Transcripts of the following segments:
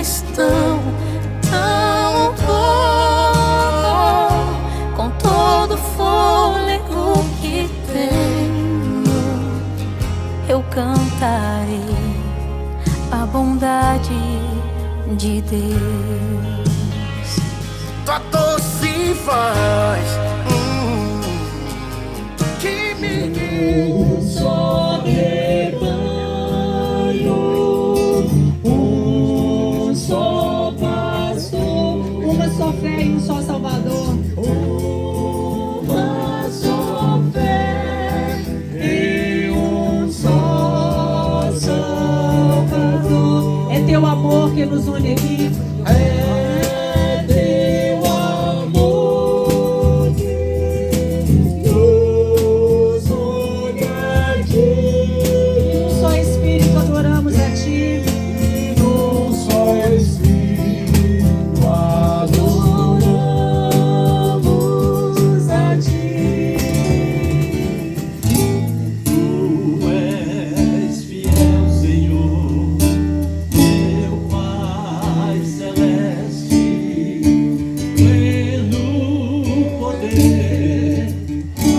faz tão bom. Com todo o fôlego que tenho, eu cantarei a bondade de Deus. Tua doce voz que me guia. Só rebanho, um só pastor, uma só fé e um só Salvador. Uma só fé e um só Salvador. É teu amor que nos une aqui. É teu amor que nos une aqui. Um só Espírito adoramos a ti. Um só Espírito adoramos a ti. Tu és fiel, Senhor, meu Pai celeste, pleno poder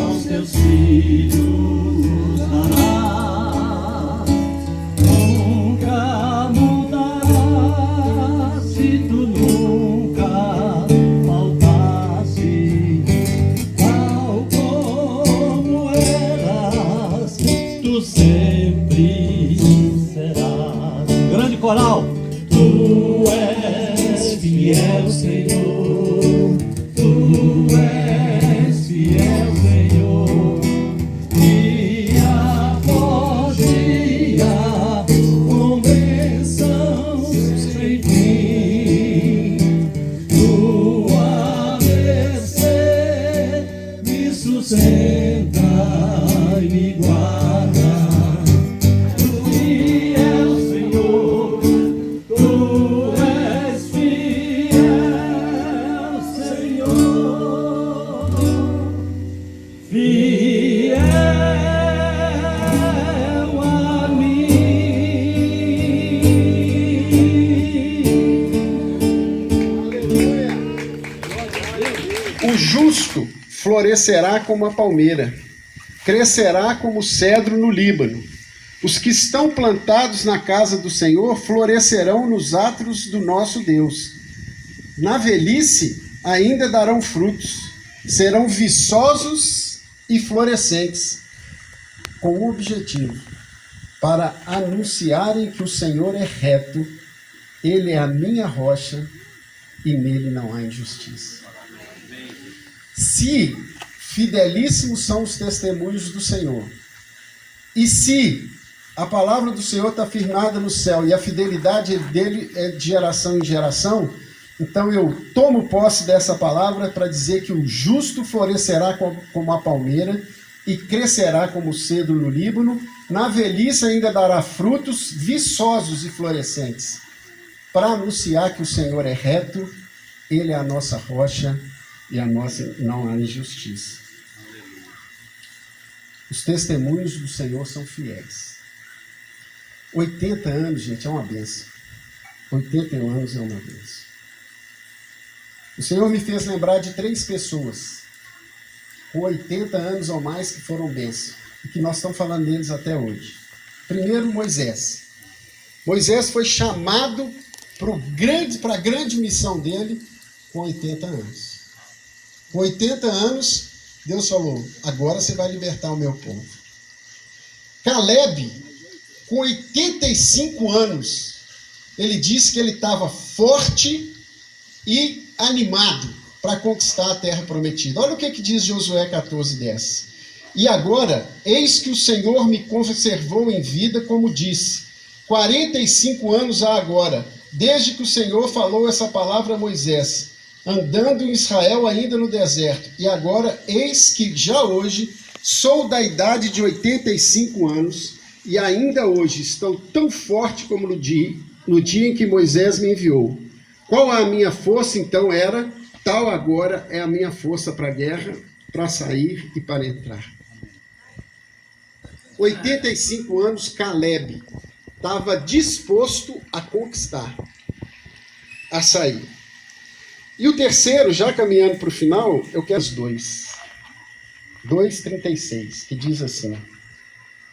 aos teus filhos dará. Nunca mudarás se tu nunca faltaste, tal como eras, tu sempre serás. Grande coral. Tu és fiel, Senhor. Tu és fiel, Senhor. Dia após dia, com bênçãos sem fim. Tua mercê me sustenta e me guarda. Tu fiel, Senhor. Tu és fiel, Senhor. Fiel a mim. O justo florescerá como a palmeira, crescerá como o cedro no Líbano. Os que estão plantados na casa do Senhor florescerão nos átrios do nosso Deus. Na velhice ainda darão frutos, serão viçosos e florescentes, com o objetivo para anunciarem que o Senhor é reto, Ele é a minha rocha e nele não há injustiça. Se fidelíssimos são os testemunhos do Senhor, e se a palavra do Senhor está firmada no céu e a fidelidade dele é de geração em geração, então eu tomo posse dessa palavra para dizer que o justo florescerá como a palmeira e crescerá como o cedro no Líbano, na velhice ainda dará frutos viçosos e florescentes, para anunciar que o Senhor é reto, Ele é a nossa rocha e a nossa não há injustiça. Os testemunhos do Senhor são fiéis. 80 anos, gente, é uma benção. 81 anos é uma benção. O Senhor me fez lembrar de 3 pessoas com 80 anos ou mais que foram bênçãos e que nós estamos falando deles até hoje. Primeiro, Moisés. Moisés foi chamado para a grande missão dele com 80 anos. Com 80 anos, Deus falou, agora você vai libertar o meu povo. Caleb, com 85 anos, ele disse que ele estava forte e animado para conquistar a terra prometida. Olha o que diz Josué 14:10. E agora, eis que o Senhor me conservou em vida, como disse. 45 anos há agora, desde que o Senhor falou essa palavra a Moisés, andando em Israel ainda no deserto. E agora, eis que já hoje sou da idade de 85 anos e ainda hoje estou tão forte como no dia em que Moisés me enviou. Qual a minha força então era, tal agora é a minha força para a guerra, para sair e para entrar. 85 anos, Caleb estava disposto a conquistar. a sair. E o terceiro, já caminhando para o final, eu quero os 2:36, que diz assim: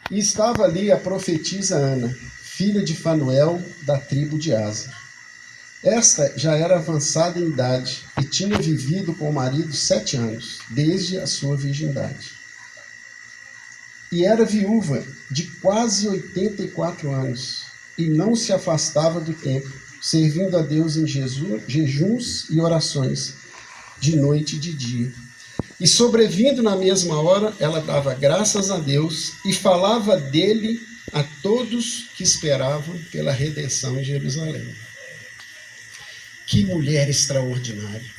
E estava ali a profetisa Ana, filha de Fanuel, da tribo de Aser. Esta já era avançada em idade e tinha vivido com o marido 7 anos, desde a sua virgindade. E era viúva de quase 84 anos, e não se afastava do templo, servindo a Deus em jejuns e orações, de noite e de dia. E sobrevindo na mesma hora, ela dava graças a Deus e falava dele a todos que esperavam pela redenção em Jerusalém. Que mulher extraordinária!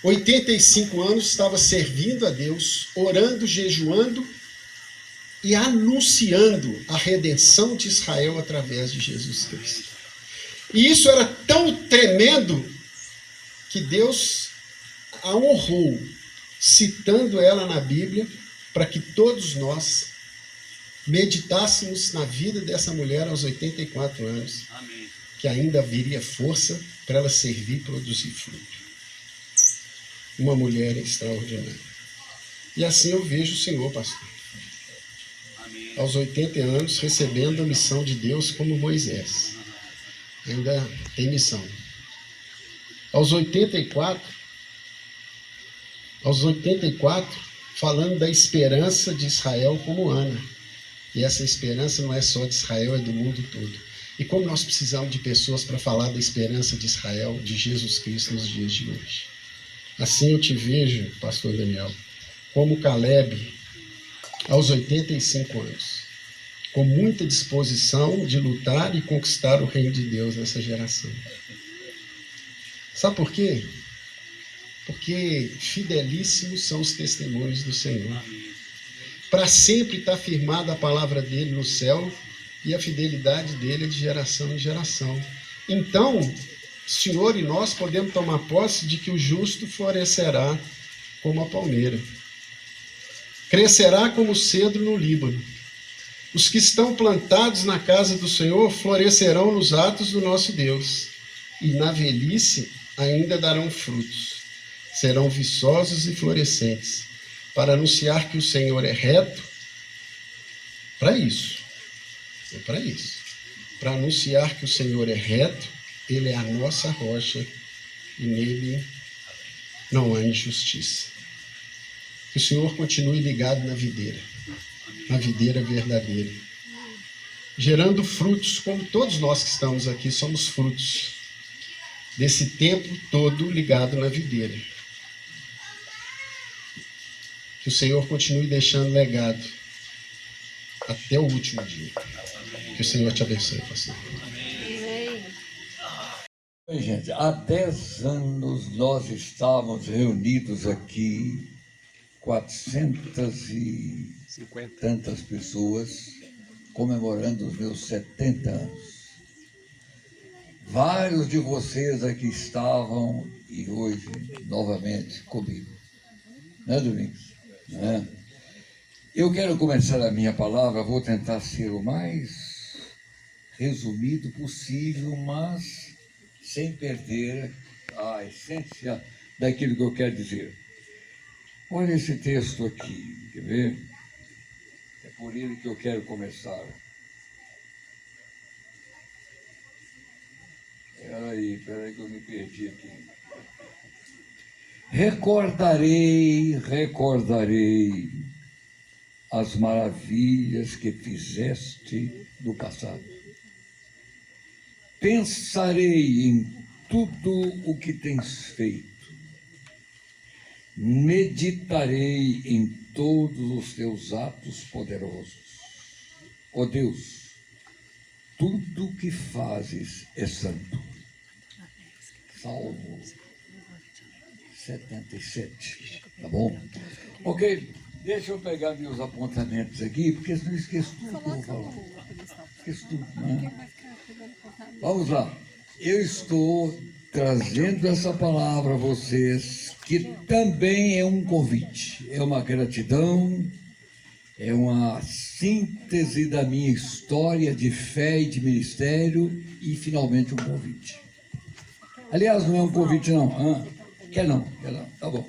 85 anos estava servindo a Deus, orando, jejuando e anunciando a redenção de Israel através de Jesus Cristo. E isso era tão tremendo que Deus a honrou, citando ela na Bíblia, para que todos nós meditássemos na vida dessa mulher aos 84 anos. Amém. Que ainda haveria força para ela servir e produzir fruto. Uma mulher extraordinária. E assim eu vejo o Senhor, pastor. Amém. Aos 80 anos, recebendo a missão de Deus como Moisés. Ainda tem missão. Aos 84, falando da esperança de Israel como Ana. E essa esperança não é só de Israel, é do mundo todo. E como nós precisamos de pessoas para falar da esperança de Israel, de Jesus Cristo nos dias de hoje. Assim eu te vejo, pastor Daniel, como Caleb, aos 85 anos, com muita disposição de lutar e conquistar o reino de Deus nessa geração. Sabe por quê? Porque fidelíssimos são os testemunhos do Senhor. Para sempre está firmada a palavra dele no céu e a fidelidade dele é de geração em geração. Então, Senhor e nós podemos tomar posse de que o justo florescerá como a palmeira. Crescerá como o cedro no Líbano. Os que estão plantados na casa do Senhor florescerão nos atos do nosso Deus. E na velhice ainda darão frutos. Serão viçosos e florescentes, para anunciar que o Senhor é reto. Para isso. É para isso. Para anunciar que o Senhor é reto, Ele é a nossa rocha e nele não há injustiça. Que o Senhor continue ligado na videira verdadeira, gerando frutos, como todos nós que estamos aqui somos frutos desse tempo todo ligado na videira. Que o Senhor continue deixando legado até o último dia. Que o Senhor te abençoe, pastor. Bem, gente, há 10 anos nós estávamos reunidos aqui, 400 e tantas pessoas, comemorando os meus 70 anos. Vários de vocês aqui estavam e hoje, novamente, comigo. Não é, Domingos? Não é? Eu quero começar a minha palavra, vou tentar ser o mais resumido possível, mas sem perder a essência daquilo que eu quero dizer. Olha esse texto aqui, quer ver? É por ele que eu quero começar. Peraí que eu me perdi aqui. Recordarei as maravilhas que fizeste no passado. Pensarei em tudo o que tens feito. Meditarei em todos os teus atos poderosos. Ó Deus, tudo o que fazes é santo. Salmo 77, tá bom? Ok, deixa eu pegar meus apontamentos aqui, porque senão eu esqueço tudo que eu vou falar. Esqueço tudo, né? Vamos lá. Eu estou trazendo essa palavra a vocês, que também é um convite, é uma gratidão, é uma síntese da minha história de fé e de ministério e, finalmente, um convite. Aliás, não é um convite, não. Ah, quer não, tá bom.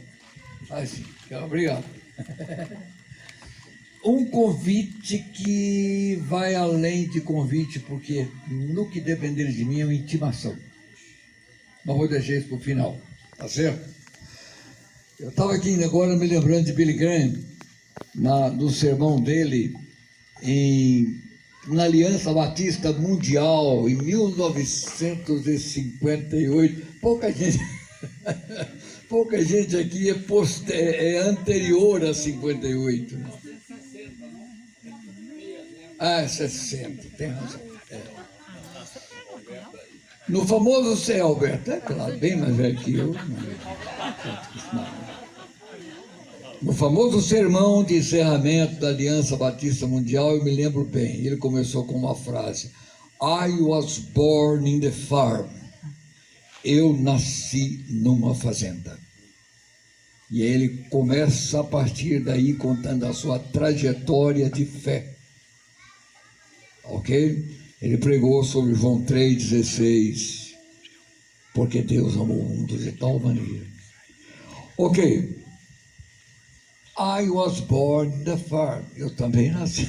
Ah, sim, obrigado. Um convite que vai além de convite, porque no que depender de mim é uma intimação. Mas vou deixar isso para o final, tá certo? Eu estava aqui agora me lembrando de Billy Graham, do sermão dele na Aliança Batista Mundial, em 1958. Pouca gente aqui é anterior a 58. Né? Ah, 60, tem razão. É. No famoso Céu, Alberto, é claro, bem mais velho que eu. No famoso sermão de encerramento da Aliança Batista Mundial, eu me lembro bem, ele começou com uma frase: I was born in the farm. Eu nasci numa fazenda. E aí ele começa a partir daí contando a sua trajetória de fé. Ok? Ele pregou sobre João 3,16. Porque Deus amou o mundo de tal maneira. Ok. I was born in the farm. Eu também nasci.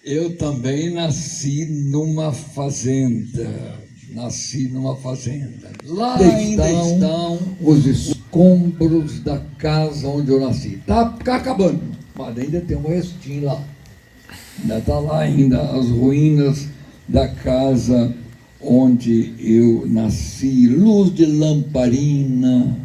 Eu também nasci numa fazenda. Lá ainda estão os escombros da casa onde eu nasci. Está acabando, mas ainda tem um restinho lá. Ainda está lá ainda as ruínas da casa onde eu nasci. Luz de lamparina.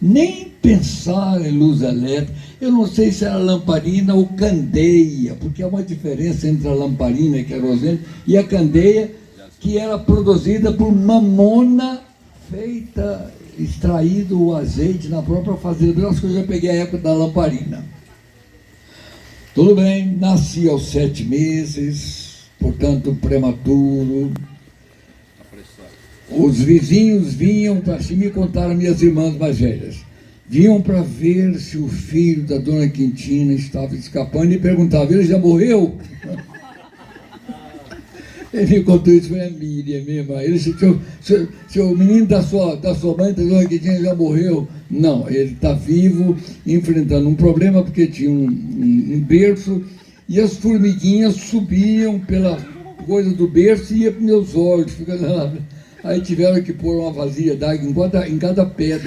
Nem pensar em luz elétrica. Eu não sei se era lamparina ou candeia, porque há uma diferença entre a lamparina, querosene, e a candeia, que era produzida por mamona feita, extraído o azeite na própria fazenda. Por isso que eu já peguei a época da lamparina. Tudo bem, nasci aos 7 meses, portanto prematuro. Os vizinhos vinham para cima e contaram minhas irmãs mais velhas. Vinham para ver se o filho da dona Quintina estava escapando e perguntavam: ele já morreu? Ele contou isso para a Miriam, minha mãe. Ele disse: se o menino da sua mãe, da dona Quintina, já morreu. Não, ele está vivo, enfrentando um problema, porque tinha um berço e as formiguinhas subiam pela coisa do berço e iam para meus olhos. Aí tiveram que pôr uma vasilha d'água em cada pé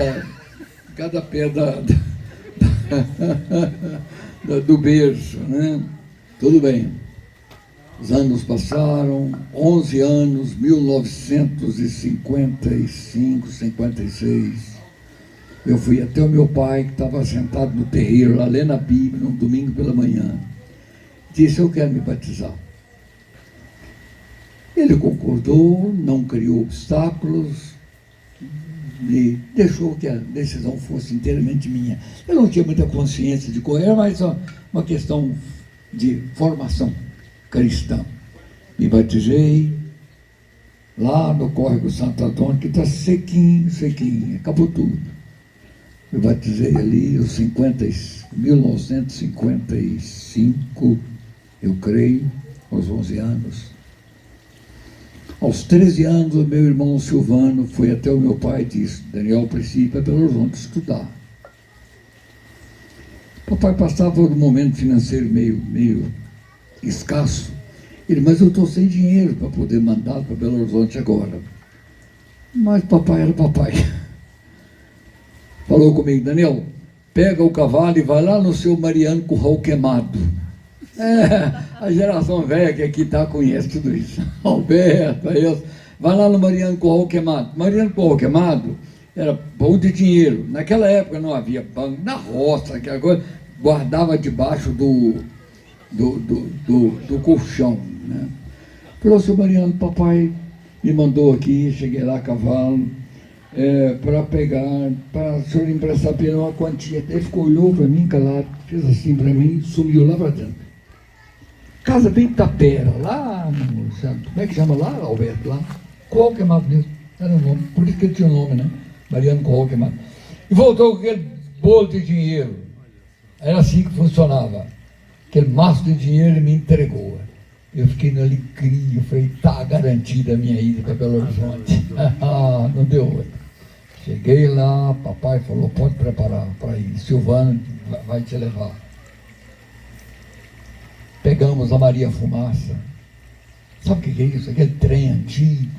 do berço, né? Tudo bem. Os anos passaram, 11 anos, 1955, 56. Eu fui até o meu pai, que estava sentado no terreiro, lá lendo a Bíblia, um domingo pela manhã. Disse: eu quero me batizar. Ele concordou, não criou obstáculos e deixou que a decisão fosse inteiramente minha. Eu não tinha muita consciência de correr, mas uma questão de formação cristã. Me batizei lá no córrego Santo Antônio, que está sequinho, acabou tudo. Me batizei ali, 1955, eu creio, aos 11 anos. Aos 13 anos, o meu irmão Silvano foi até o meu pai e disse: Daniel, precisa ir para Belo Horizonte estudar. Papai passava por um momento financeiro meio escasso. Ele: mas eu estou sem dinheiro para poder mandar para Belo Horizonte agora. Mas papai era papai. Falou comigo: Daniel, pega o cavalo e vai lá no seu Mariano Curral Queimado. A geração velha que aqui está conhece tudo isso. Alberto, vai lá no Mariano Curral Queimado. Mariano Curral Queimado era bom de dinheiro. Naquela época não havia banco, na roça, aquela coisa, guardava debaixo do colchão, né? Falou: seu Mariano, papai me mandou aqui, cheguei lá a cavalo, para o senhor emprestar para ele uma quantia. Ele ficou, olhou para mim calado, fez assim para mim e sumiu lá para dentro. Casa bem Tapera, lá, como é que chama lá, Alberto? Lá, Curral Queimado mesmo, era o nome, por isso que ele tinha o nome, né? Mariano Curral Queimado. E voltou com aquele bolo de dinheiro. Era assim que funcionava. Aquele maço de dinheiro ele me entregou. Eu fiquei no alecrim, eu falei, tá garantida a minha ida para Belo Horizonte. Não deu outra. Cheguei lá, papai falou, pode preparar para ir, Silvano vai te levar. Pegamos a Maria Fumaça. Sabe o que é isso? Aquele trem antigo.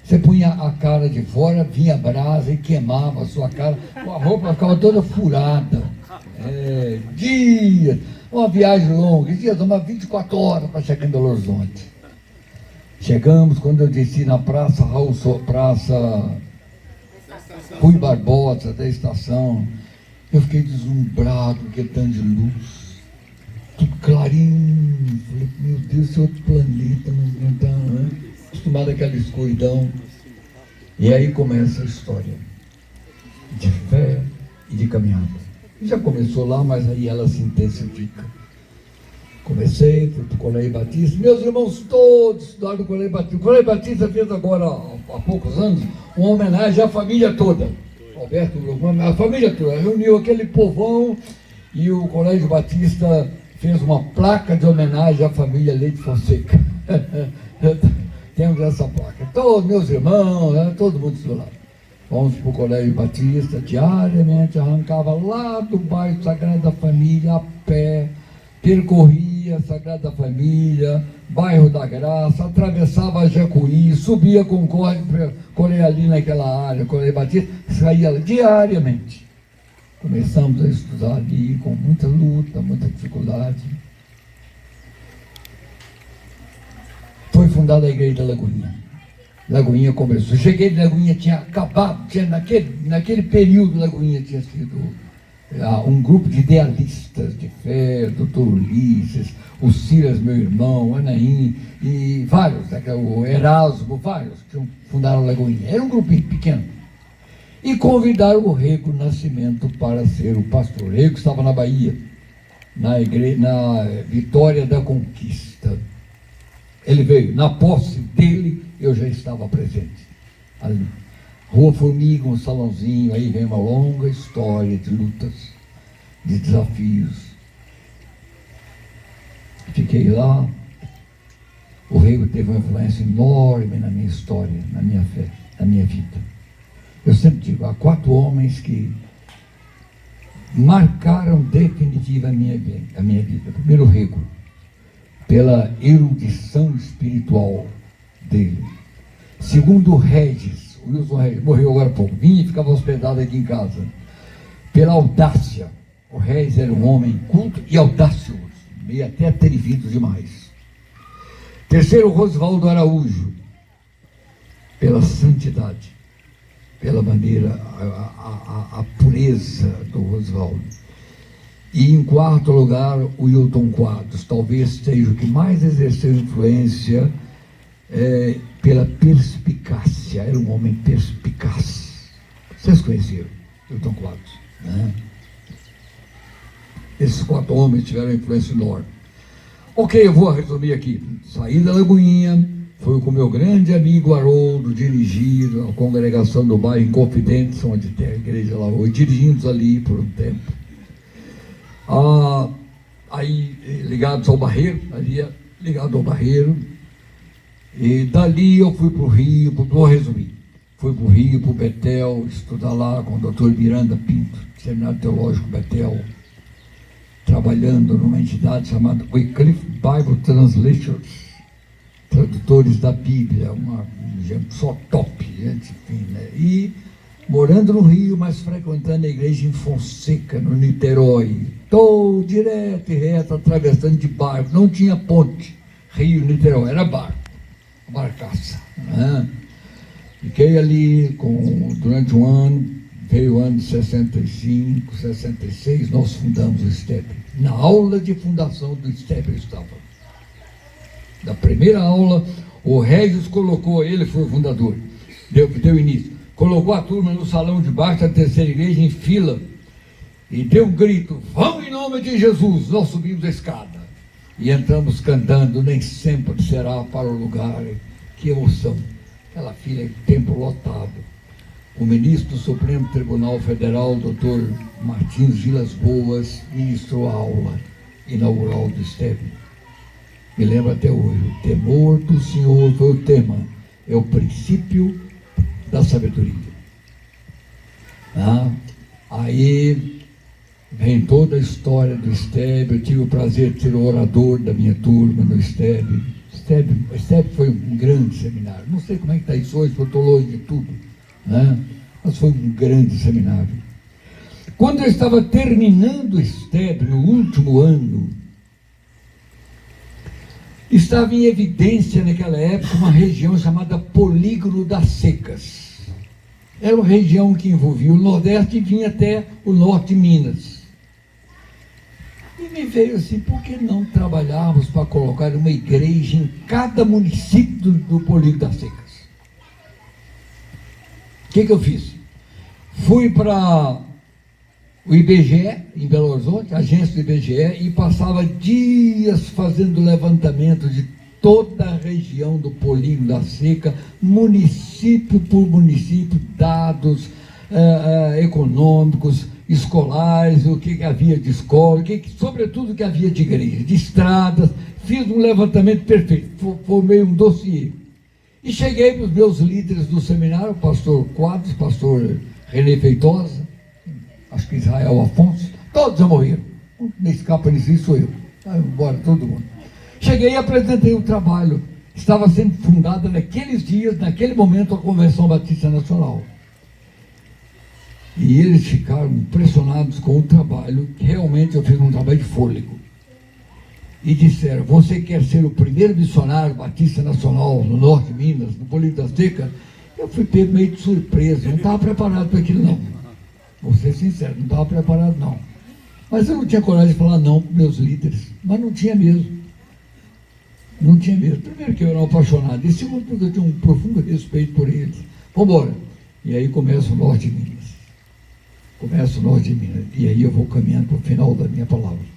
Você punha a cara de fora, vinha brasa e queimava a sua cara, a roupa ficava toda furada. Dias, uma viagem longa, dias, uma 24 horas para chegar em Belo Horizonte. Chegamos, quando eu desci na praça Rui Barbosa, da estação, eu fiquei deslumbrado com aquele tanto de luz, tudo clarinho. Falei, meu Deus, esse outro planeta, não está acostumado àquela escuridão. E aí começa a história de fé e de caminhada. Já começou lá, mas aí ela se intensifica. Comecei, fui para o Colégio Batista. Meus irmãos todos estudaram no Colégio Batista. O Colégio Batista fez agora, há poucos anos, uma homenagem à família toda. Alberto, a família toda. Reuniu aquele povão e o Colégio Batista fez uma placa de homenagem à família Leite Fonseca. Temos essa placa. Todos meus irmãos, todo mundo estudou lá. Fomos para o Colégio Batista, diariamente arrancava lá do bairro Sagrada Família, a pé, percorria Sagrada Família, bairro da Graça, atravessava a Jacuí, subia com o colégio ali naquela área, Colégio Batista, saía lá diariamente. Começamos a estudar ali com muita luta, muita dificuldade. Foi fundada a Igreja da Lagoinha. Lagoinha começou. Cheguei de Lagoinha, tinha acabado, naquele período Lagoinha tinha sido um grupo de idealistas de fé, doutor Ulisses, o Silas, meu irmão, Anaim, e vários, o Erasmo, vários que fundaram Lagoinha. Era um grupinho pequeno. E convidaram o Rego Nascimento para ser o pastor. O Rego estava na Bahia, na Vitória da Conquista. Ele veio, na posse dele, eu já estava presente ali. Rua Formiga, um salãozinho, aí vem uma longa história de lutas, de desafios. Fiquei lá. O Rego teve uma influência enorme na minha história, na minha fé, na minha vida. Eu sempre digo, há 4 homens que marcaram definitivamente a minha vida. Primeiro, o Rego, pela erudição espiritual dele. Segundo, o Regis, o Wilson Regis, morreu agora há pouco, vinha e ficava hospedado aqui em casa. Pela audácia. O Regis era um homem culto e audacioso, meio até atrevido demais. Terceiro, Rosvaldo Araújo, pela santidade, pela maneira, a pureza do Rosvaldo. E em quarto lugar, o Hilton Quadros, talvez seja o que mais exerceu influência pela perspicácia. Era um homem perspicaz. Vocês conheceram Hilton Quadros, né? Esses 4 homens tiveram influência enorme. Ok, eu vou resumir aqui. Saí da Lagoinha, fui com meu grande amigo Haroldo dirigir a congregação do bairro Inconfidentes, onde tem a igreja lá hoje, dirigimos ali por um tempo. Aí ligados ao Barreiro, ligado ao Barreiro, e dali eu fui para o Rio, vou resumir, fui para o Rio, para o Betel, estudar lá com o Dr. Miranda Pinto, Seminário Teológico Betel, trabalhando numa entidade chamada Wycliffe Bible Translators, tradutores da Bíblia, gente só top, gente, enfim, né? E morando no Rio, mas frequentando a igreja em Fonseca, no Niterói. Estou direto e reto, atravessando de barco. Não tinha ponte, Rio, Niterói, era barco, barcaça, né? Fiquei ali durante um ano, veio o ano de 65, 66, nós fundamos o Stepper. Na aula de fundação do Stepper estava. Da primeira aula, o Regis colocou, ele foi o fundador, deu início. Colocou a turma no salão de baixo da terceira igreja em fila e deu um grito: vamos em nome de Jesus. Nós subimos a escada e entramos cantando: nem sempre será para o lugar. Que emoção, aquela fila, tempo lotado. O ministro do Supremo Tribunal Federal, Dr. Martins Vilas Boas, ministrou a aula inaugural do STEB. Me lembro até hoje. O temor do Senhor foi o tema. É o princípio da sabedoria. Aí vem toda a história do STEB. Eu tive o prazer de ser o orador da minha turma no STEB. O STEB foi um grande seminário. Não sei como é que está isso hoje, porque eu estou longe de tudo, né? Mas foi um grande seminário. Quando eu estava terminando o STEB, no último ano, estava em evidência naquela época uma região chamada Polígono das Secas. Era uma região que envolvia o Nordeste e vinha até o Norte de Minas. E me veio assim, por que não trabalharmos para colocar uma igreja em cada município do Polígono das Secas? O que eu fiz? Fui para o IBGE, em Belo Horizonte, agência do IBGE, e passava dias fazendo levantamento de toda a região do Polígono da Seca, município por município, dados econômicos, escolares, o que havia de escola, sobretudo o que havia de igreja, de estradas. Fiz um levantamento perfeito, formei um dossiê. E cheguei para os meus líderes do seminário, o pastor Quadros, pastor René Feitosa, acho que Israel Afonso, todos já morreram. Nesse capa nisso sou eu. Vai embora todo mundo. Cheguei e apresentei o trabalho. Estava sendo fundada naqueles dias, naquele momento, a Convenção Batista Nacional. E eles ficaram impressionados com o trabalho, que realmente eu fiz um trabalho de fôlego. E disseram, você quer ser o primeiro missionário Batista Nacional no Norte de Minas, no Polígono da Seca? Eu fui pego meio de surpresa, não estava preparado para aquilo não. Vou ser sincero, não estava preparado não. Mas eu não tinha coragem de falar não para meus líderes, mas não tinha mesmo. Não tinha mesmo. Primeiro que eu era um apaixonado, e segundo porque eu tinha um profundo respeito por eles. Vamos embora. E aí começa o Norte de Minas. Começa o Norte de Minas. E aí eu vou caminhando para o final da minha palavra.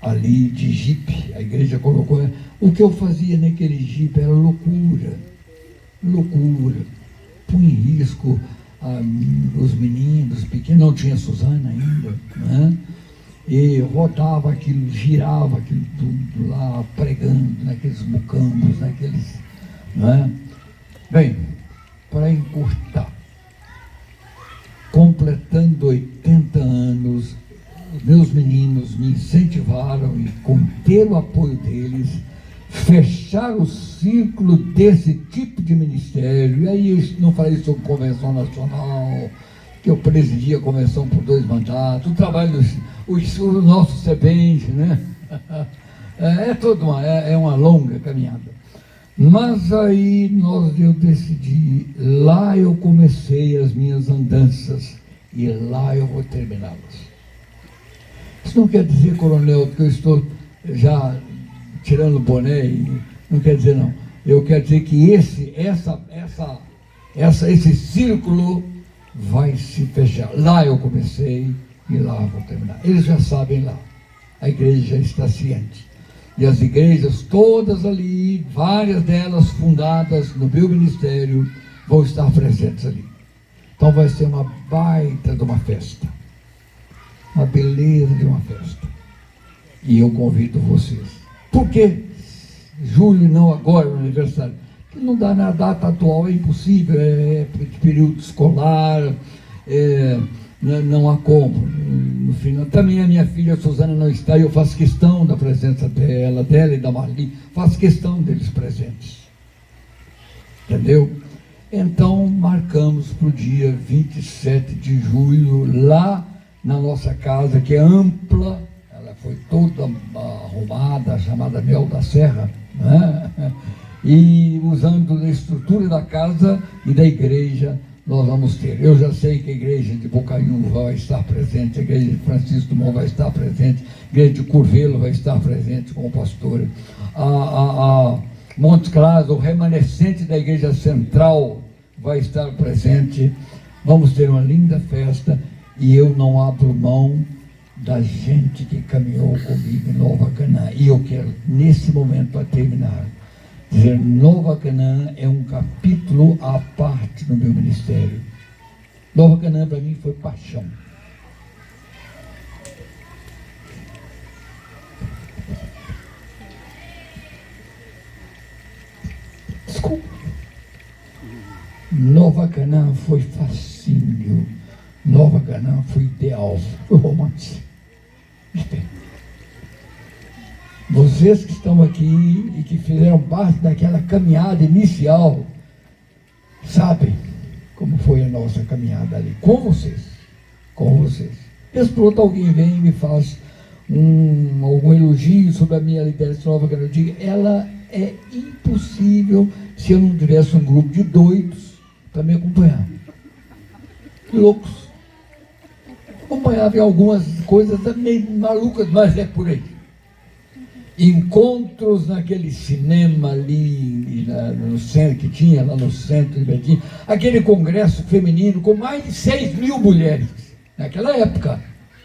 Ali de jipe, a igreja colocou. O que eu fazia naquele jipe era loucura. Loucura. Punha em risco os meninos pequenos, não tinha Suzana ainda, né? E rodava aquilo, girava aquilo tudo lá, pregando naqueles mucambos, naqueles, né? Bem, para encurtar, completando 80 anos, os meus meninos me incentivaram e, com ter o apoio deles, fechar o círculo desse tipo de ministério. E aí eu não falei sobre convenção nacional, que eu presidi a convenção por 2 mandatos, o trabalho o nosso CEBENG, né? É uma longa caminhada. Mas aí eu decidi, lá eu comecei as minhas andanças e lá eu vou terminá-las. Isso não quer dizer, coronel, que eu estou já tirando o boné, não quer dizer não. Eu quero dizer que esse círculo vai se fechar. Lá eu comecei e lá vou terminar. Eles já sabem lá. A igreja já está ciente. E as igrejas todas ali, várias delas fundadas no meu ministério, vão estar presentes ali. Então vai ser uma baita de uma festa. Uma beleza de uma festa. E eu convido vocês. Por que julho não agora, no aniversário? Porque não dá na data atual, é impossível, é período escolar, não há como. No final, também a minha filha Suzana não está, e eu faço questão da presença dela e da Marli, faço questão deles presentes. Entendeu? Então, marcamos para o dia 27 de julho, lá na nossa casa, que é ampla, ela foi toda arrumada, chamada Mel da Serra, né? E usando a estrutura da casa e da igreja, nós vamos ter. Eu já sei que a igreja de Bocaiúva vai estar presente, a igreja de Francisco Dumont vai estar presente, a igreja de Curvelo vai estar presente como pastor, a Montes Claros, o remanescente da igreja central vai estar presente. Vamos ter uma linda festa e eu não abro mão da gente que caminhou comigo em Nova Canaã. E eu quero, nesse momento, para terminar, dizer, Nova Canaã é um capítulo à parte no meu ministério. Nova Canaã para mim foi paixão. Nova Canaã foi fascínio, Nova Canaã foi ideal, foi romance. Vocês que estão aqui e que fizeram parte daquela caminhada inicial, sabem como foi a nossa caminhada ali, com vocês, com vocês. Esse pronto, alguém vem e me faz algum elogio sobre a minha liderança Nova Canaã, eu digo, ela é impossível se eu não tivesse um grupo de doidos para me acompanhar. Loucos. Acompanhava em algumas coisas meio malucas, mas é por aí. Encontros naquele cinema ali no centro, que tinha lá no centro de Betim, aquele congresso feminino com mais de 6.000 mulheres, naquela época.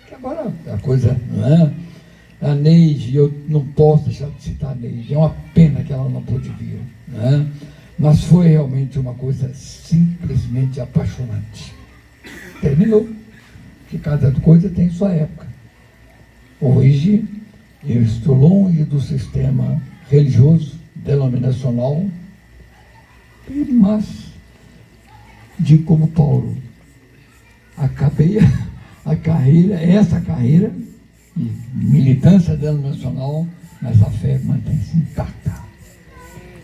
Que agora a coisa, não é? A Neide, eu não posso deixar de citar a Neide, é uma pena que ela não pôde vir, não é? Mas foi realmente uma coisa simplesmente apaixonante. Terminou, que cada coisa tem sua época. Hoje, eu estou longe do sistema religioso, denominacional, mas, digo como Paulo, acabei essa carreira de militância denominacional, mas a fé mantém-se intacta.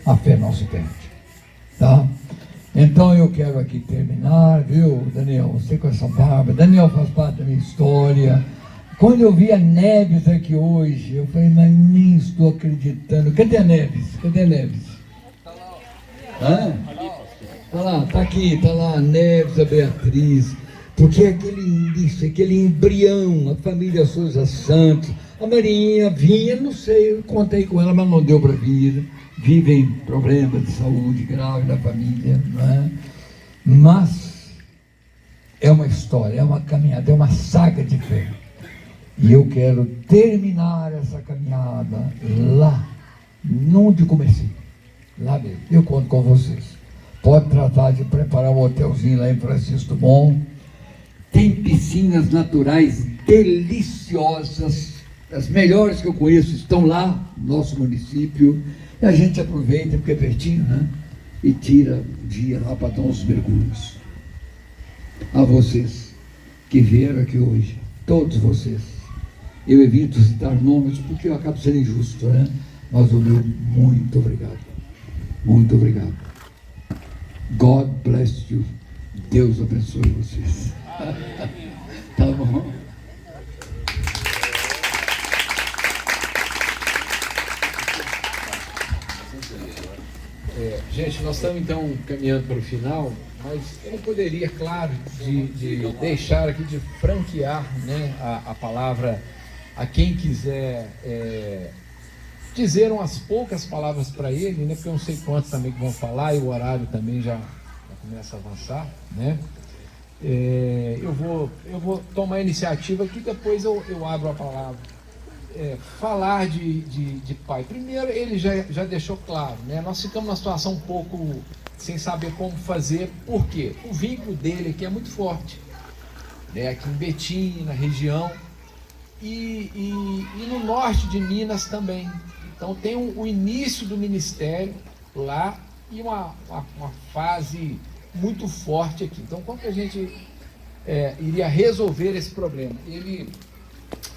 A fé não se perde. Tá? Então eu quero aqui terminar, viu, Daniel? Você com essa barba. Daniel faz parte da minha história. Quando eu vi a Neves aqui hoje, eu falei, mas nem estou acreditando. Cadê a Neves? Cadê a Neves? Está lá, está aqui, está lá a Neves, a Beatriz. Porque aquele início, aquele embrião, a família Souza Santos, a Marinha vinha, não sei, eu contei com ela, mas não deu para vir. Vivem problemas de saúde grave da família, não é? Mas é uma história, é uma caminhada, é uma saga de fé. E eu quero terminar essa caminhada lá, onde comecei, lá mesmo. Eu conto com vocês. Pode tratar de preparar um hotelzinho lá em Francisco Dumont. Tem piscinas naturais deliciosas, as melhores que eu conheço estão lá no nosso município. E a gente aproveita, porque é pertinho, né? E tira o dia lá para dar uns mergulhos. A vocês que vieram aqui hoje, todos vocês, eu evito citar nomes porque eu acabo sendo injusto, né? Mas o meu muito obrigado. Muito obrigado. God bless you. Deus abençoe vocês. Tá bom? Gente, nós estamos então caminhando para o final, mas eu não poderia, claro, de deixar aqui de franquear, né, a palavra a quem quiser dizer umas poucas palavras para ele, né, porque eu não sei quantos também que vão falar e o horário também já começa a avançar, né? Eu vou tomar a iniciativa aqui, depois eu abro a palavra. Falar de pai. Primeiro, ele já deixou claro, né? Nós ficamos numa situação um pouco sem saber como fazer. Por quê? O vínculo dele aqui é muito forte, né? Aqui em Betim, na região, e no norte de Minas também. Então tem o início do ministério lá e uma fase muito forte aqui. Então, como que a gente iria resolver esse problema? Ele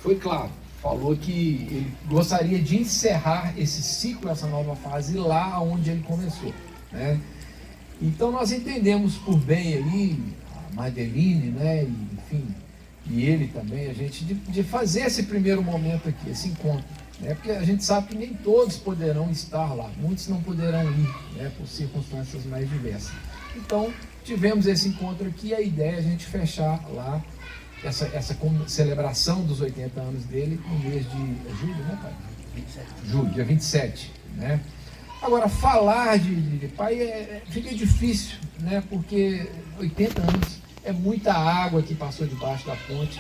foi claro, falou que ele gostaria de encerrar esse ciclo, essa nova fase, lá onde ele começou, né? Então nós entendemos por bem ali, a Madeline, né, enfim, e ele também, a gente, de fazer esse primeiro momento aqui, esse encontro, né, porque a gente sabe que nem todos poderão estar lá, muitos não poderão ir, né, por circunstâncias mais diversas. Então tivemos esse encontro aqui e a ideia é a gente fechar lá essa celebração dos 80 anos dele no mês de julho, né, pai? 27. Julho, dia 27, né? Agora, falar de pai fica difícil, né? Porque 80 anos é muita água que passou debaixo da ponte.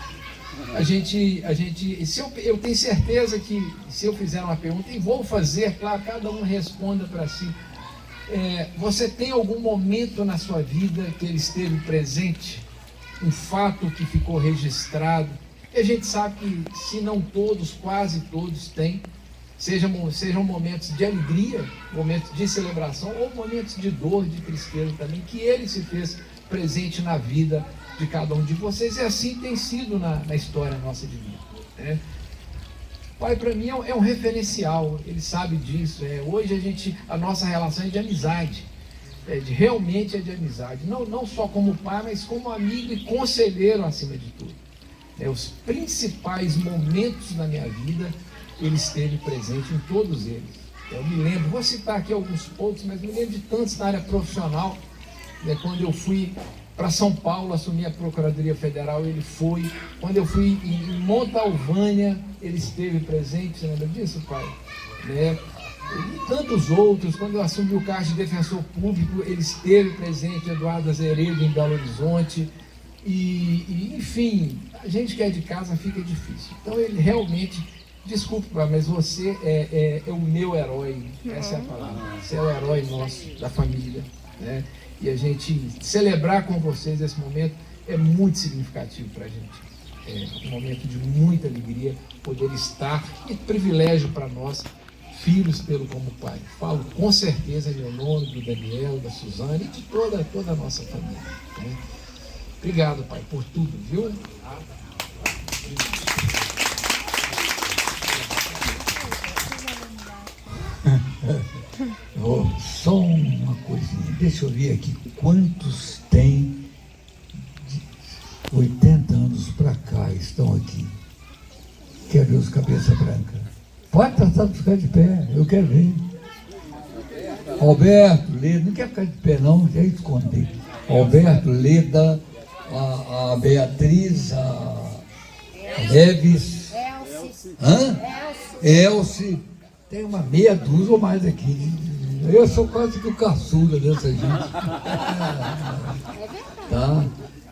Eu tenho certeza que se eu fizer uma pergunta, e vou fazer, claro, cada um responda para si. Você tem algum momento na sua vida que ele esteve presente? Um fato que ficou registrado, e a gente sabe que, se não todos, quase todos têm, sejam momentos de alegria, momentos de celebração ou momentos de dor, de tristeza também, que Ele se fez presente na vida de cada um de vocês, e assim tem sido na história nossa de vida, né? Pai, para mim, é um referencial, Ele sabe disso. Hoje a nossa relação é de amizade, realmente é de amizade, não só como pai, mas como amigo e conselheiro acima de tudo. Os principais momentos da minha vida, Ele esteve presente em todos eles. Eu me lembro, vou citar aqui alguns poucos, mas me lembro de tantos na área profissional, quando eu fui para São Paulo, assumi a Procuradoria Federal, Ele foi. Quando eu fui em Montalvânia, Ele esteve presente, você lembra disso, pai? E tantos outros. Quando eu assumi o cargo de defensor público, Ele esteve presente, Eduardo Azeredo, em Belo Horizonte. E enfim, a gente que é de casa fica difícil. Então Ele realmente, desculpe, pai, mas você é o meu herói, essa é a palavra. Você é o herói nosso, da família, né? E a gente celebrar com vocês esse momento é muito significativo para a gente. É um momento de muita alegria poder estar, e privilégio para nós, filhos tê-lo como pai. Falo com certeza em meu nome, do Daniel, da Suzane e de toda a nossa família, né? Obrigado, pai, por tudo, viu? Só uma coisinha, deixa eu ver aqui quantos tem de 80 anos para cá estão aqui. Quero ver os cabeça branca. Pode tratar de ficar de pé, eu quero ver. Alberto, Leda, não quer ficar de pé não, já esconder. Alberto, Leda, a Beatriz, a Neves, Elce, tem uma meia dúzia ou mais aqui. Eu sou quase que o caçula dessa gente. Tá?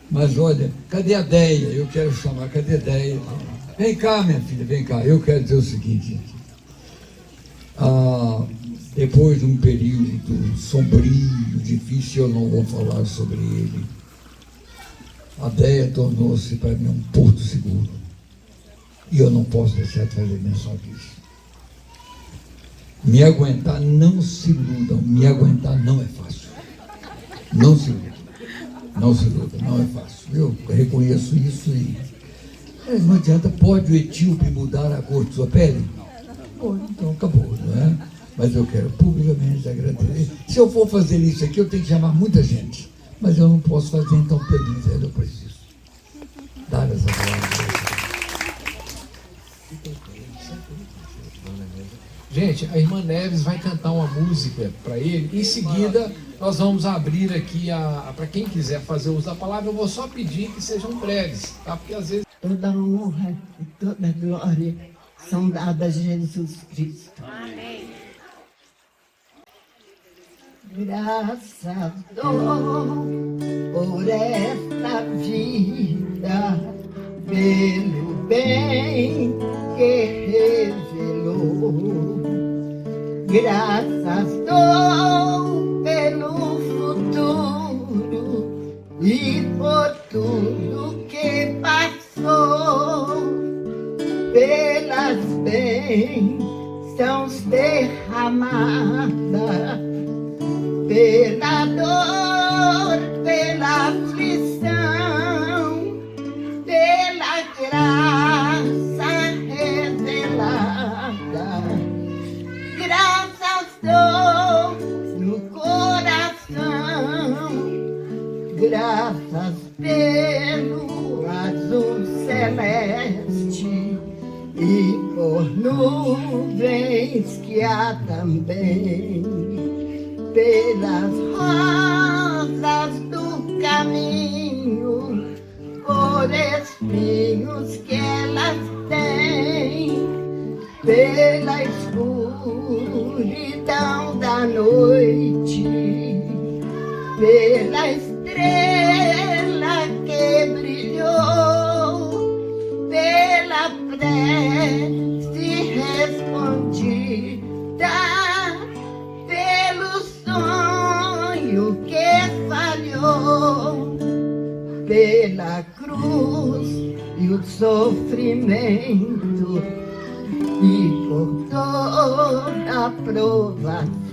Mas olha, cadê a Deia? Eu quero chamar, cadê a Deia? Vem cá, minha filha, vem cá. Eu quero dizer o seguinte. Depois de um período sombrio, difícil, eu não vou falar sobre ele. A Deia tornou-se para mim um porto seguro. E eu não posso deixar de fazer menção disso. Me aguentar, não se iludam, me aguentar não é fácil. Não se iludam, não é fácil. Eu reconheço isso e não adianta. Pode o etíope mudar a cor de sua pele? Pode, então acabou, não é? Mas eu quero publicamente agradecer. Se eu for fazer isso aqui, eu tenho que chamar muita gente. Mas eu não posso fazer, então permita, eu preciso dar essa palavra. Gente, a irmã Neves vai cantar uma música para ele. Em seguida, nós vamos abrir aqui para quem quiser fazer uso da palavra. Eu vou só pedir que sejam breves, tá? Porque às vezes... Toda honra e toda glória são dadas a Jesus Cristo. Amém. Graças dou por esta vida, pelo bem que revelou. Graças dou pelo futuro e por tudo que passou, pelas bênçãos derramadas, pela dor, pela aflição, pela graça revelada. Graças dou no coração, graças pelo azul celeste e por nuvens que há também, pelas rosas do caminho, por espinhos que elas têm, pela escuridão da noite, pela estrela que brilhou, pela prece respondida, pelo sonho que falhou, pela cruz e o sofrimento, e por toda provação,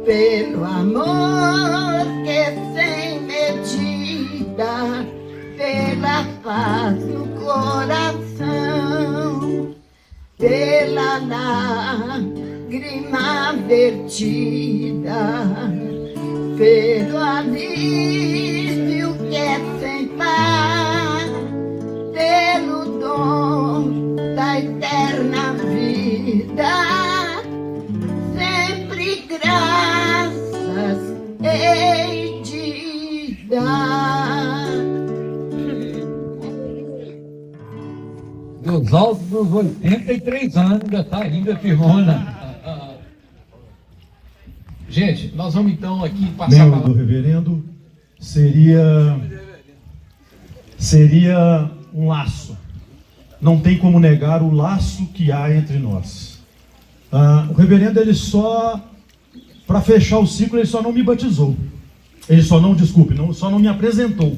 pelo amor que sem medida, pela paz no coração, pela lágrima vertida, pelo alívio que é sem par, pelo dom da eterna vida, sempre graças hei de dar. Dos altos dos 83 anos, ainda está ainda firmona. Gente, nós vamos então aqui passar... Membro do reverendo seria um laço. Não tem como negar o laço que há entre nós. O reverendo, ele só, para fechar o ciclo, ele só não me batizou. Ele só não me apresentou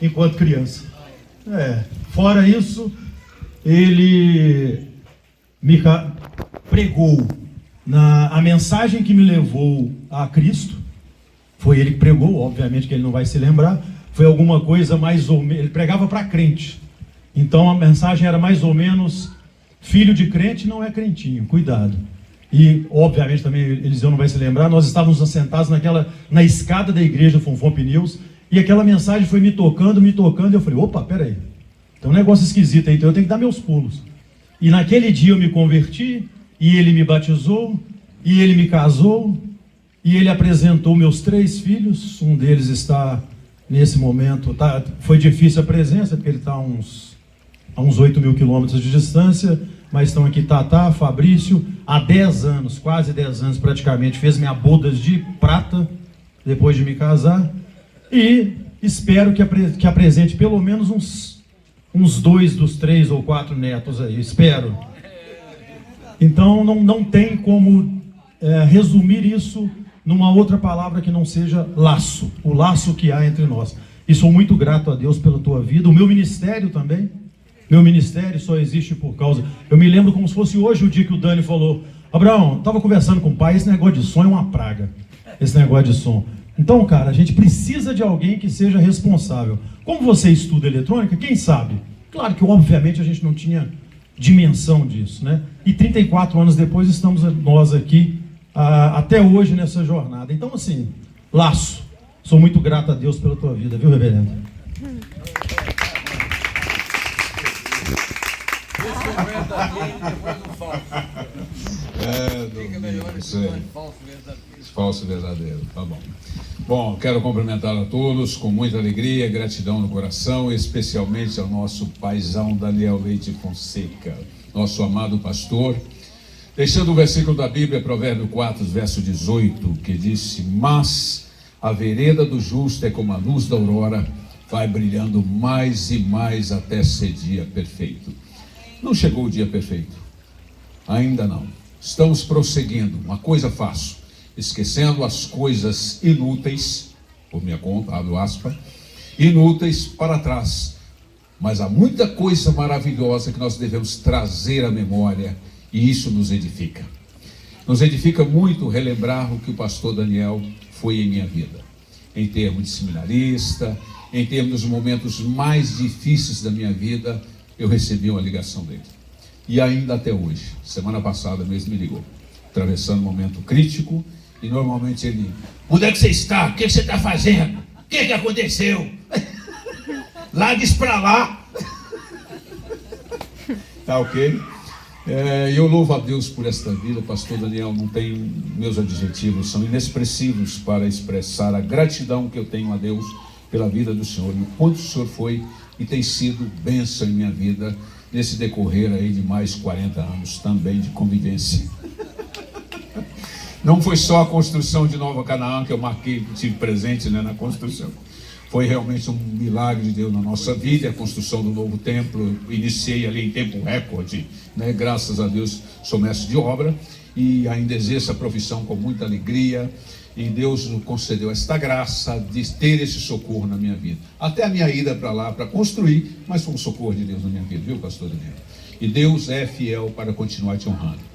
enquanto criança. Fora isso, ele me pregou. A mensagem que me levou a Cristo, foi ele que pregou, obviamente que ele não vai se lembrar, foi alguma coisa mais ou menos, ele pregava para crente. Então a mensagem era mais ou menos, filho de crente não é crentinho, cuidado. E obviamente também Eliseu não vai se lembrar, nós estávamos assentados na escada da igreja Fonfon Pneus, e aquela mensagem foi me tocando, e eu falei, opa, peraí, tem um negócio esquisito aí, então eu tenho que dar meus pulos. E naquele dia eu me converti, e ele me batizou, e ele me casou, e ele apresentou meus 3 filhos, um deles está nesse momento, foi difícil a presença, porque ele está a uns 8 mil quilômetros de distância, mas estão aqui Tatá, Fabrício, há 10 anos, quase 10 anos praticamente, fez minha bodas de prata, depois de me casar, e espero que apresente pelo menos uns 2 dos 3 ou 4 netos aí, espero. Então não tem como resumir isso numa outra palavra que não seja laço, o laço que há entre nós. E sou muito grato a Deus pela tua vida, o meu ministério também. Meu ministério só existe por causa... Eu me lembro como se fosse hoje o dia que o Dani falou, Abraão, estava conversando com o pai, esse negócio de som é uma praga, esse negócio de som. Então, cara, a gente precisa de alguém que seja responsável. Como você estuda eletrônica, quem sabe? Claro que, obviamente, a gente não tinha dimensão disso, né? E 34 anos depois estamos nós aqui, até hoje nessa jornada. Então, assim, laço. Sou muito grato a Deus pela tua vida, viu, reverendo? Falso verdadeiro, tá bom. Bom, quero cumprimentar a todos com muita alegria, gratidão no coração, especialmente ao nosso paizão Daniel Leite Fonseca, nosso amado pastor, deixando o versículo da Bíblia, Provérbio 4, verso 18, que disse: mas a vereda do justo é como a luz da aurora, vai brilhando mais e mais até ser dia perfeito. Não chegou o dia perfeito, ainda não. Estamos prosseguindo, uma coisa faço, esquecendo as coisas inúteis, por minha conta, abro aspas, inúteis para trás. Mas há muita coisa maravilhosa que nós devemos trazer à memória, e isso nos edifica. Nos edifica muito relembrar o que o pastor Daniel foi em minha vida, em termos de seminarista, em termos dos momentos mais difíceis da minha vida. Eu recebi uma ligação dele, e ainda até hoje, semana passada mesmo me ligou, atravessando um momento crítico, e normalmente ele: onde é que você está? O que você está fazendo? O que aconteceu? Largue isso para lá. Tá ok? Eu louvo a Deus por esta vida, pastor Daniel. Não tem, meus adjetivos são inexpressivos para expressar a gratidão que eu tenho a Deus pela vida do Senhor, e o quanto o Senhor foi e tem sido bênção em minha vida nesse decorrer aí de mais 40 anos também de convivência. Não foi só a construção de Nova Canaã que eu marquei, tive presente, né, na construção. Foi realmente um milagre de Deus na nossa vida, a construção do novo templo. Eu iniciei ali em tempo recorde, né? Graças a Deus sou mestre de obra e ainda exerço a profissão com muita alegria. E Deus nos concedeu esta graça de ter esse socorro na minha vida. Até a minha ida para lá, para construir, mas foi um socorro de Deus na minha vida, viu, pastor Daniel? E Deus é fiel para continuar te honrando.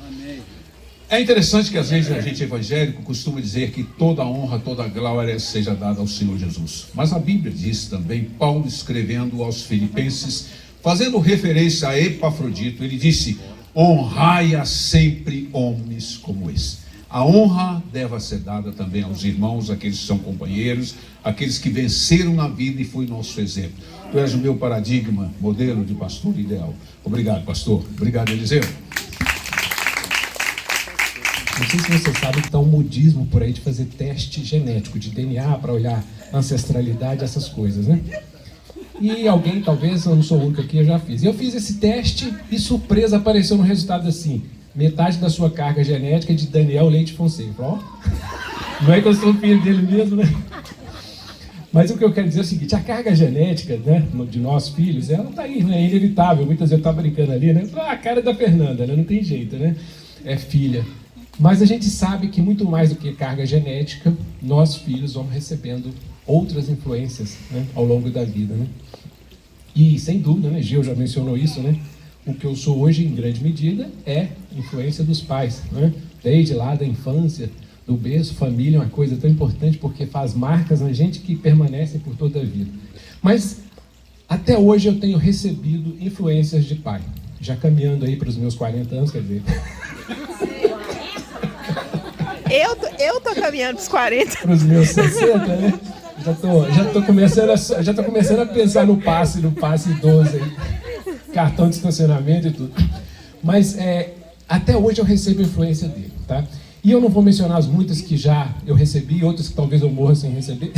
É interessante que às vezes a gente evangélico costuma dizer que toda honra, toda glória seja dada ao Senhor Jesus. Mas a Bíblia diz também, Paulo escrevendo aos Filipenses, fazendo referência a Epafrodito, ele disse: honrai-a sempre homens como esse. A honra deve ser dada também aos irmãos, aqueles que são companheiros, aqueles que venceram na vida e foi nosso exemplo. Tu és o meu paradigma, modelo de pastor ideal. Obrigado, pastor. Obrigado, Eliseu. Não sei se você sabe que está um modismo por aí de fazer teste genético, de DNA, para olhar ancestralidade, essas coisas, né? E alguém, talvez, eu não sou o único aqui, eu já fiz. Eu fiz esse teste e, surpresa, apareceu no resultado assim: metade da sua carga genética é de Daniel Leite Fonseca. Ó, não é que eu sou filho dele mesmo, né? Mas o que eu quero dizer é o seguinte: a carga genética, né, de nós filhos, ela está aí, né? É inevitável. Muitas vezes eu estava brincando ali, né? A cara da Fernanda, né? Não tem jeito, né? É filha. Mas a gente sabe que muito mais do que carga genética, nós filhos vamos recebendo outras influências, né, ao longo da vida, né? E sem dúvida, né, Gil já mencionou isso, né? O que eu sou hoje, em grande medida, é influência dos pais, né? Desde lá da infância, do berço, família é uma coisa tão importante porque faz marcas na gente que permanecem por toda a vida. Mas até hoje eu tenho recebido influências de pai, já caminhando aí para os meus 40 anos, quer dizer... Eu tô caminhando para os 40. Para os meus 60, né? Já tô começando a pensar no passe idoso aí. Cartão de estacionamento e tudo. Mas até hoje eu recebo influência dele, tá? E eu não vou mencionar as muitas que já eu recebi e outras que talvez eu morra sem receber.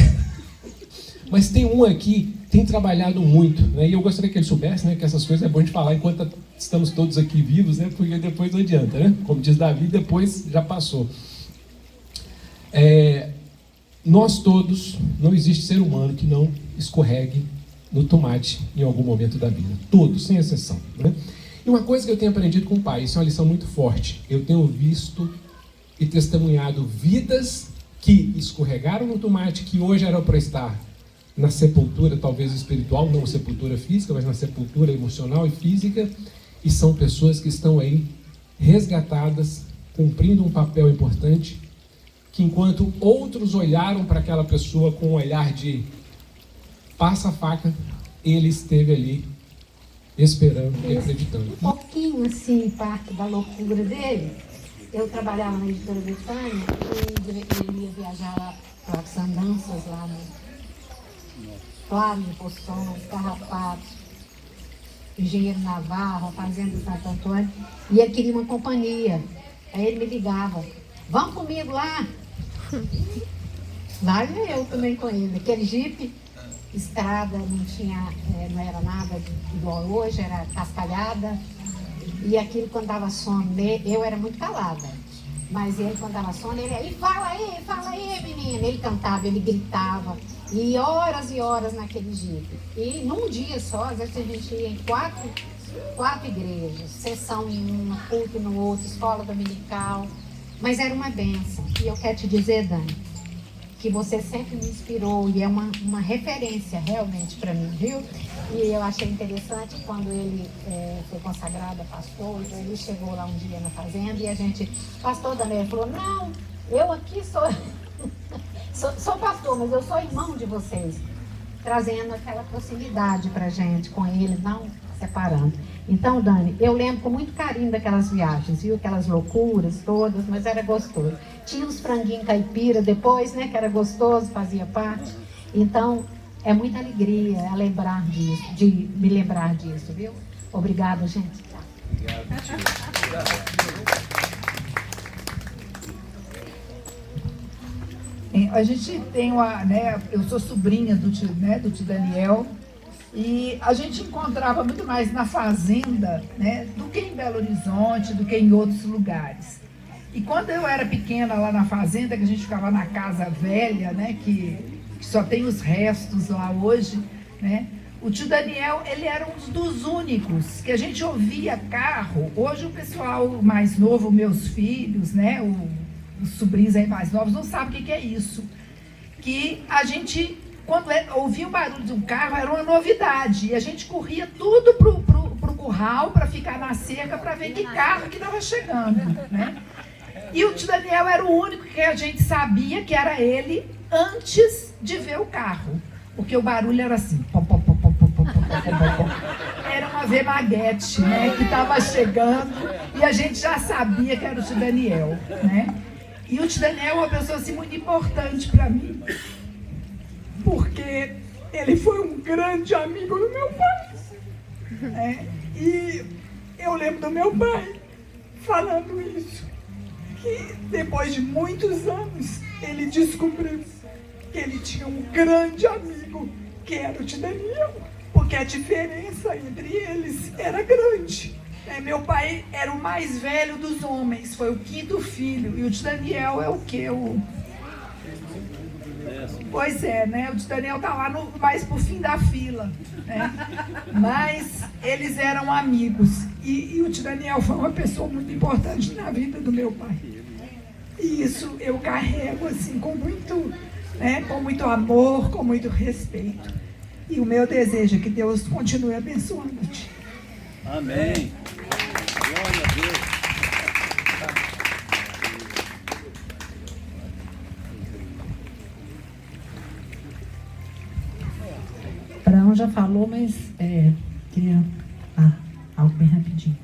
Mas tem um aqui que tem trabalhado muito, né? E eu gostaria que ele soubesse, né, que essas coisas é bom de falar enquanto estamos todos aqui vivos, né? Porque depois não adianta, né? Como diz Davi, depois já passou. Nós todos, não existe ser humano que não escorregue no tomate em algum momento da vida. Todos, sem exceção, né? E uma coisa que eu tenho aprendido com o pai, isso é uma lição muito forte. Eu tenho visto e testemunhado vidas que escorregaram no tomate, que hoje eram para estar na sepultura, talvez espiritual, não sepultura física, mas na sepultura emocional e física, e são pessoas que estão aí resgatadas, cumprindo um papel importante, que enquanto outros olharam para aquela pessoa com um olhar de passa a faca, ele esteve ali esperando e acreditando. Um pouquinho assim, parte da loucura dele, eu trabalhava na editora Betânia e ele ia viajar lá para as andanças lá no Claro de Poções, Carrapatos, Engenheiro Navarro, Fazenda de Santo Antônio, e ele queria uma companhia. Aí ele me ligava: vamos comigo lá? Lá ia eu também com ele. Aquele jipe, estrada, não era nada igual hoje, era cascalhada. E aquilo quando dava sono, eu era muito calada. Mas ele quando dava sono, ele aí, fala aí, menina. Ele cantava, ele gritava. E horas naquele jipe. E num dia só, às vezes a gente ia em quatro igrejas. Sessão em uma, culto no outro, escola dominical. Mas era uma bênção. E eu quero te dizer, Dani, que você sempre me inspirou e é uma referência realmente para mim, viu? E eu achei interessante quando ele foi consagrado a pastor, ele chegou lá um dia na fazenda e a gente, pastor Daniel, falou: não, eu aqui sou pastor, mas eu sou irmão de vocês, trazendo aquela proximidade pra gente com ele, não separando. Então, Dani, eu lembro com muito carinho daquelas viagens, viu? Aquelas loucuras todas, mas era gostoso. Tinha uns franguinhos caipira depois, né? Que era gostoso, fazia parte. Então, é muita alegria lembrar disso, de me lembrar disso, viu? Obrigada, gente. Obrigado, A gente tem eu sou sobrinha do tio Daniel, e a gente encontrava muito mais na fazenda, né, do que em Belo Horizonte, do que em outros lugares. E quando eu era pequena lá na fazenda, que a gente ficava na casa velha, né, que só tem os restos lá hoje, né, o tio Daniel, ele era um dos únicos que a gente ouvia carro. Hoje o pessoal mais novo, meus filhos, né, os sobrinhos aí mais novos, não sabem o que é isso. Que a gente, quando ouvia o barulho de um carro, era uma novidade. E a gente corria tudo pro curral para ficar na cerca para ver que carro que estava chegando, né? E o tio Daniel era o único que a gente sabia que era ele antes de ver o carro, porque o barulho era assim, era uma Vemaguete, né, que estava chegando e a gente já sabia que era o tio Daniel, né? E o tio Daniel é uma pessoa assim muito importante para mim, porque ele foi um grande amigo do meu pai, né? E eu lembro do meu pai falando isso, que depois de muitos anos ele descobriu que ele tinha um grande amigo que era o tio Daniel, porque a diferença entre eles era grande. Meu pai era o mais velho dos homens, foi o 5º filho, e o tio Daniel é o quê? Pois é, né? O tio Daniel tá lá mais pro fim da fila, né? Mas eles eram amigos, e o tio Daniel foi uma pessoa muito importante na vida do meu pai. E isso eu carrego assim com muito amor, com muito respeito. E o meu desejo é que Deus continue abençoando-te. Amém. Glória a Deus. Abraão já falou, mas queria algo bem rapidinho.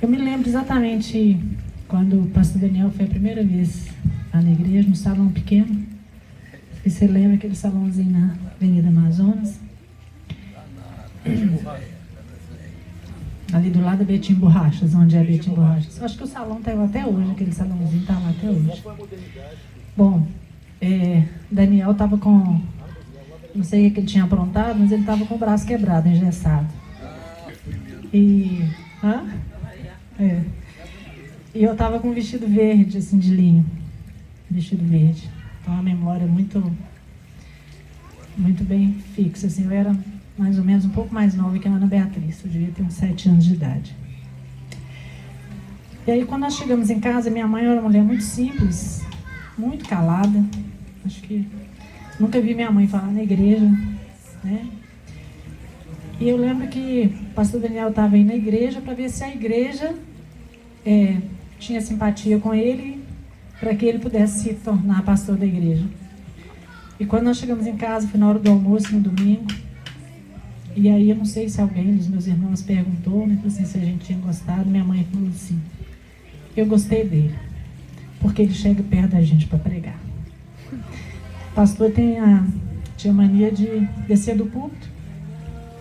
Eu me lembro exatamente quando o pastor Daniel foi a primeira vez lá na igreja, no salão pequeno. E você lembra aquele salãozinho na Avenida Amazonas? Ali do lado da Betim Borrachas, onde é Betim Borrachas. Eu acho que o salão está lá até hoje, aquele salãozinho está lá até hoje. Bom, Daniel estava com, não sei o que ele tinha aprontado, mas ele estava com o braço quebrado, engessado. E eu estava com um vestido verde, assim, de linho. Vestido verde. Então, uma memória muito bem fixa, assim. Eu era mais ou menos um pouco mais nova que a Ana Beatriz. Eu devia ter uns 7 anos de idade. E aí, quando nós chegamos em casa, minha mãe era uma mulher muito simples, muito calada. Acho que nunca vi minha mãe falar na igreja, né? E eu lembro que o pastor Daniel estava aí na igreja para ver se a igreja tinha simpatia com ele, para que ele pudesse se tornar pastor da igreja. E quando nós chegamos em casa, foi na hora do almoço, no domingo, e aí eu não sei se alguém dos meus irmãos perguntou, né, assim, se a gente tinha gostado. Minha mãe falou assim: eu gostei dele, porque ele chega perto da gente para pregar. O pastor tinha mania de descer do púlpito,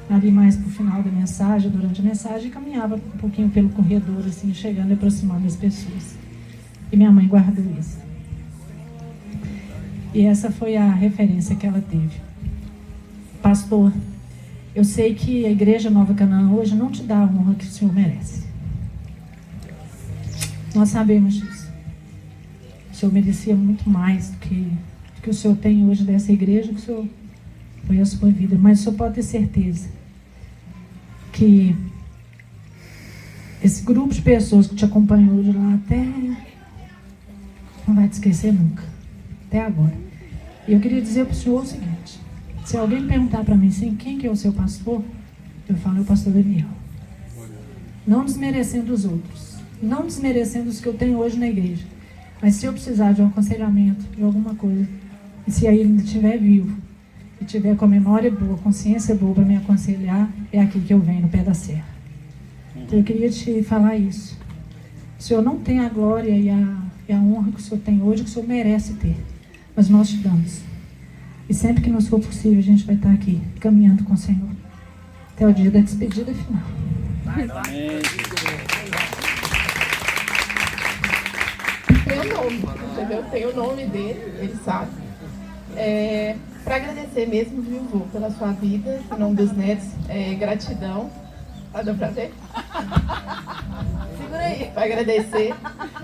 ali mais para o final da mensagem, durante a mensagem, e caminhava um pouquinho pelo corredor, assim, chegando e aproximando das pessoas. E minha mãe guardou isso. E essa foi a referência que ela teve. Pastor, eu sei que a Igreja Nova Canaã hoje não te dá a honra que o Senhor merece. Nós sabemos disso. O Senhor merecia muito mais do que o Senhor tem hoje dessa igreja, que o Senhor foi a sua vida. Mas o Senhor pode ter certeza que esse grupo de pessoas que te acompanhou de lá até não vai te esquecer nunca, até agora. E eu queria dizer para o senhor o seguinte: se alguém perguntar para mim assim, quem que é o seu pastor, eu falo: é o pastor Daniel. Não desmerecendo os outros, não desmerecendo os que eu tenho hoje na igreja, mas se eu precisar de um aconselhamento, de alguma coisa, e se aí ele estiver vivo e tiver com a memória boa, consciência boa para me aconselhar, é aqui que eu venho, no pé da serra. Então eu queria te falar isso. O senhor não tem a glória e a honra que o senhor tem hoje, que o senhor merece ter, mas nós te damos. E sempre que nos for possível, a gente vai estar aqui, caminhando com o Senhor, até o dia da despedida final. Amém. Tem o nome, entendeu? Tem o nome dele, ele sabe. Para agradecer mesmo, viu, vô, pela sua vida, em nome dos netos, gratidão. Deu pra ver? Segura aí, para agradecer.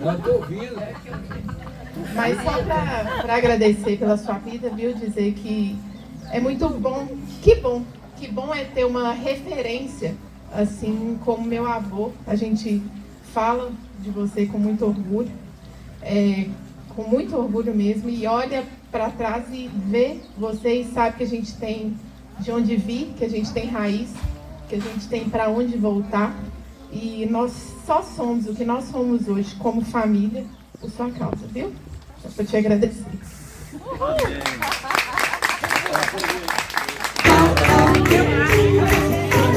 Eu estou ouvindo. Mas só para agradecer pela sua vida, viu? Dizer que é muito bom, que bom é ter uma referência, assim como meu avô. A gente fala de você com muito orgulho, mesmo, e olha para trás e vê você e sabe que a gente tem de onde vir, que a gente tem raiz, que a gente tem para onde voltar. E nós só somos o que nós somos hoje como família por sua causa, viu? Só para te agradecer.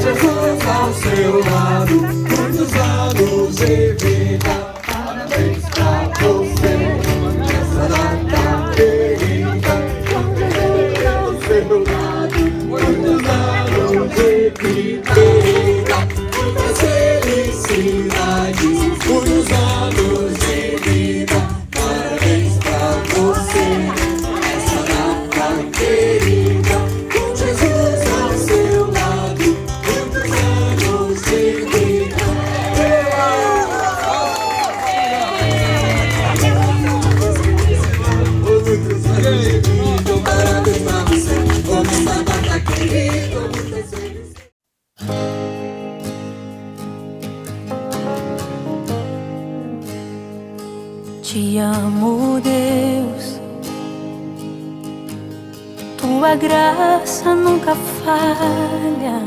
Jesus ao seu lado, muitos anos de vida. Parabéns pra você, nessa data querida. Com Jesus ao seu lado, muitos anos de vida. Muitas felicidades, muitos anos de vida. Parabéns pra você, nessa data querida. Com Jesus ao seu lado, muitos anos de vida. Muitos anos de vida, parabéns pra você, nessa data querida. Muitas felicidades. Te amo, Deus, tua graça nunca falha.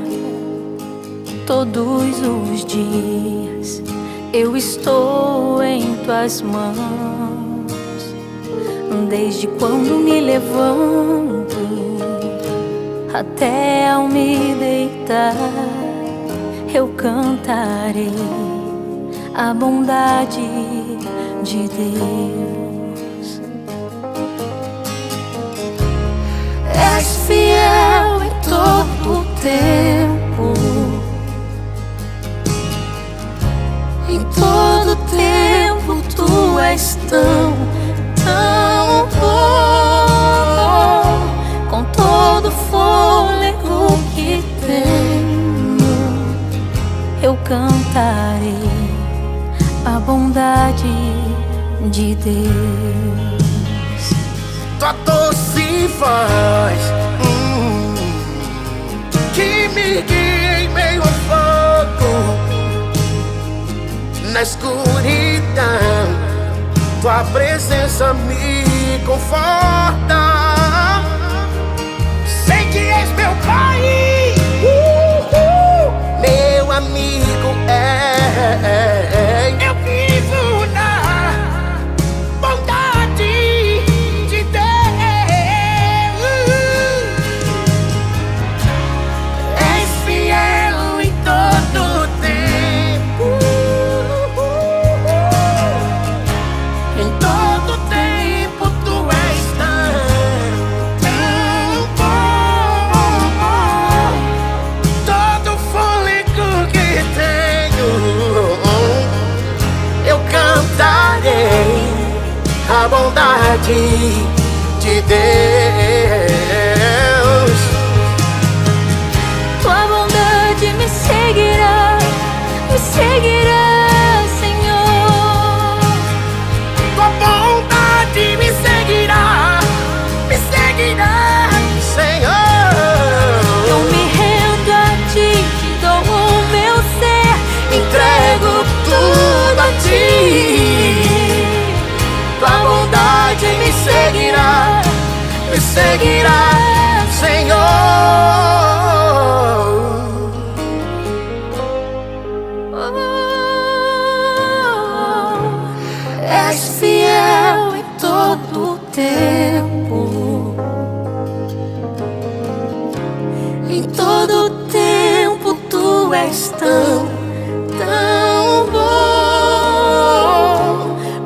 Todos os dias eu estou em tuas mãos. Desde quando me levanto até ao me deitar, eu cantarei a bondade de Deus. És fiel em todo o tempo, em todo tempo tu és tão bom. Com todo fôlego que tenho, eu cantarei a bondade de Deus. Tua doce voz que me guia em meio ao fogo, na escuridão, tua presença me conforta. Sei que és meu Pai, meu amigo é. Eu vivo na bondade de Deus. És fiel em todo tempo, em todo tempo tu és tão bom. Todo fôlego que tenho, eu cantarei a bondade de Deus. Tua bondade me seguirá, Senhor. Tua bondade me seguirá, Senhor. Eu me rendo a ti, te dou o meu ser, entrego tudo a ti. Tua bondade me seguirá, Senhor. És fiel em todo o tempo, em todo o tempo tu és tão bom.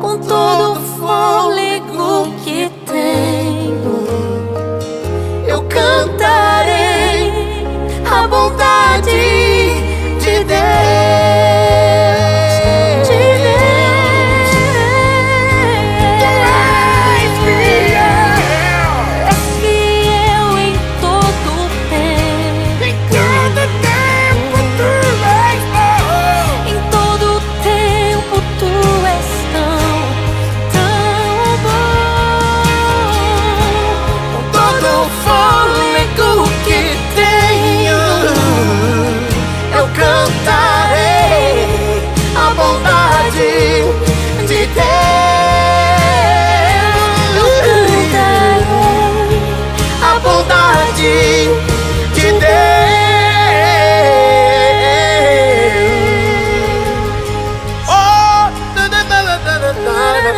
Com todo o fôlego que tenho, eu cantarei a bondade de Deus. Em todo tempo tu és bom.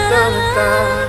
cantar.